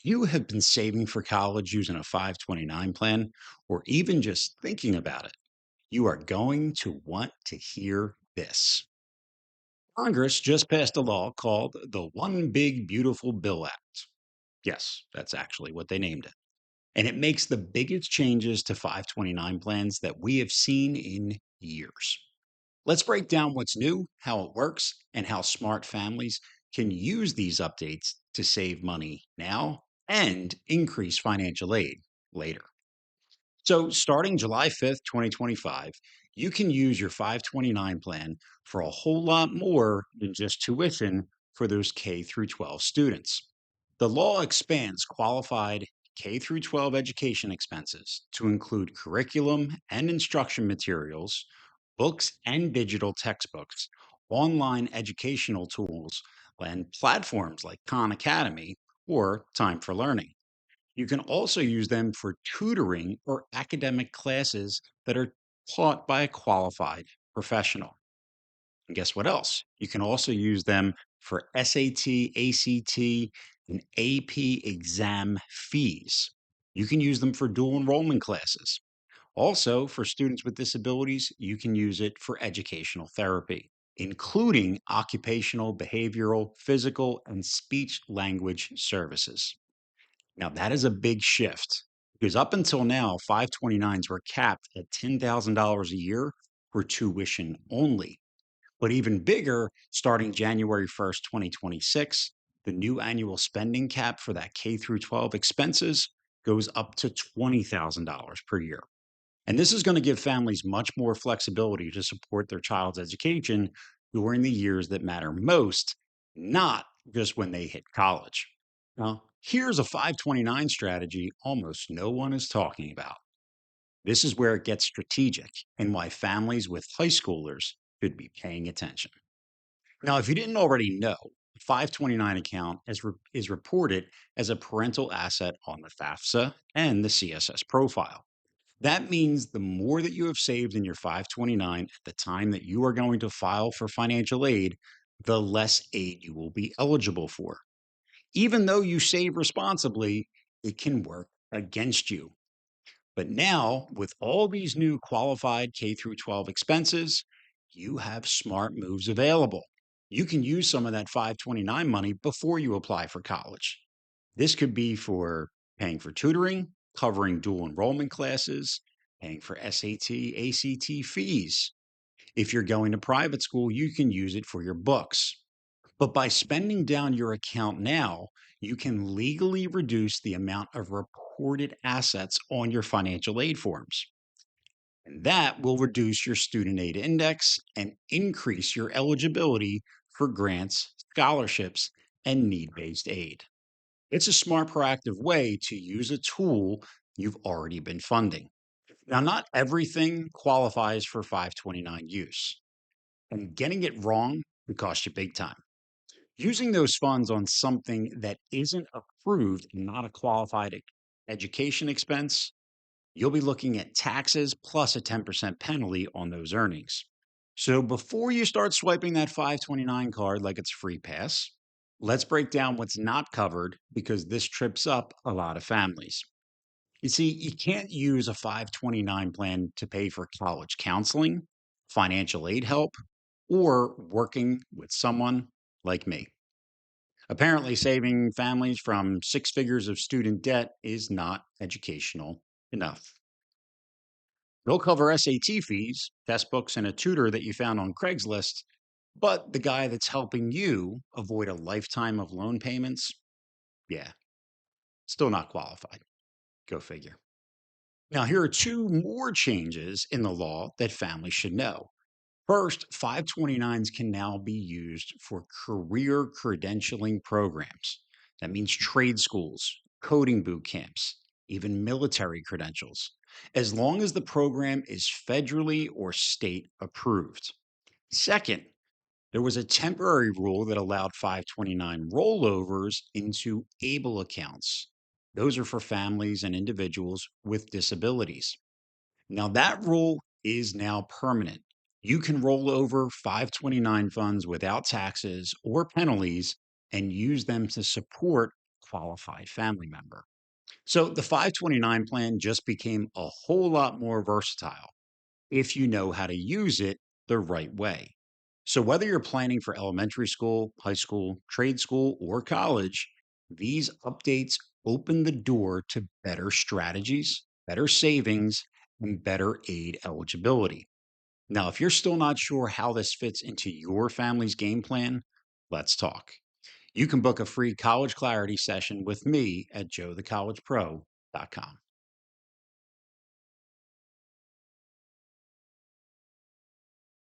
You have been saving for college using a 529 plan, or even just thinking about it, you are going to want to hear this. Congress just passed a law called the One Big Beautiful Bill Act. Yes, that's actually what they named it. And it makes the biggest changes to 529 plans that we have seen in years. Let's break down what's new, how it works, and how smart families can use these updates to save money now and increase financial aid later. So, starting July 5th, 2025, you can use your 529 plan for a whole lot more than just tuition for those K through 12 students. The law expands qualified K through 12 education expenses to include curriculum and instruction materials, books and digital textbooks, online educational tools, and platforms like Khan Academy or Time for Learning. You can also use them for tutoring or academic classes that are taught by a qualified professional. And guess what else? You can also use them for SAT, ACT, and AP exam fees. You can use them for dual enrollment classes. Also, for students with disabilities, you can use it for educational therapy, including occupational, behavioral, physical, and speech language services. Now, that is a big shift because up until now, 529s were capped at $10,000 a year for tuition only. But even bigger, starting January 1st, 2026, the new annual spending cap for that K through 12 expenses goes up to $20,000 per year. And this is going to give families much more flexibility to support their child's education during the years that matter most, not just when they hit college. Now, here's a 529 strategy almost no one is talking about. This is where it gets strategic and why families with high schoolers should be paying attention. Now, if you didn't already know, 529 account is reported as a parental asset on the FAFSA and the CSS profile. That means the more that you have saved in your 529 at the time that you are going to file for financial aid, the less aid you will be eligible for. Even though you save responsibly, it can work against you. But now, with all these new qualified K through 12 expenses, you have smart moves available. You can use some of that 529 money before you apply for college. This could be for paying for tutoring, covering dual enrollment classes, paying for SAT, ACT fees. If you're going to private school, you can use it for your books. But by spending down your account now, you can legally reduce the amount of reported assets on your financial aid forms. And that will reduce your student aid index and increase your eligibility for grants, scholarships, and need based aid. It's a smart, proactive way to use a tool you've already been funding. Now, not everything qualifies for 529 use, and getting it wrong could cost you big time. Using those funds on something that isn't approved and not a qualified education expense, you'll be looking at taxes plus a 10% penalty on those earnings. So before you start swiping that 529 card like it's free pass, let's break down what's not covered because this trips up a lot of families. You see, you can't use a 529 plan to pay for college counseling, financial aid help, or working with someone like me. Apparently, saving families from six figures of student debt is not educational enough. They'll cover SAT fees, test books, and a tutor that you found on Craigslist, but the guy that's helping you avoid a lifetime of loan payments, yeah, still not qualified. Go figure. Now, here are two more changes in the law that families should know. First, 529s can now be used for career credentialing programs. That means trade schools, coding boot camps, even military credentials, as long as the program is federally or state approved. Second, there was a temporary rule that allowed 529 rollovers into ABLE accounts. Those are for families and individuals with disabilities. Now, that rule is now permanent. You can roll over 529 funds without taxes or penalties and use them to support qualified family member. So the 529 plan just became a whole lot more versatile if you know how to use it the right way. So, whether you're planning for elementary school, high school, trade school, or college, these updates open the door to better strategies, better savings, and better aid eligibility. Now, if you're still not sure how this fits into your family's game plan, let's talk. You can book a free college clarity session with me at joethecollegepro.com.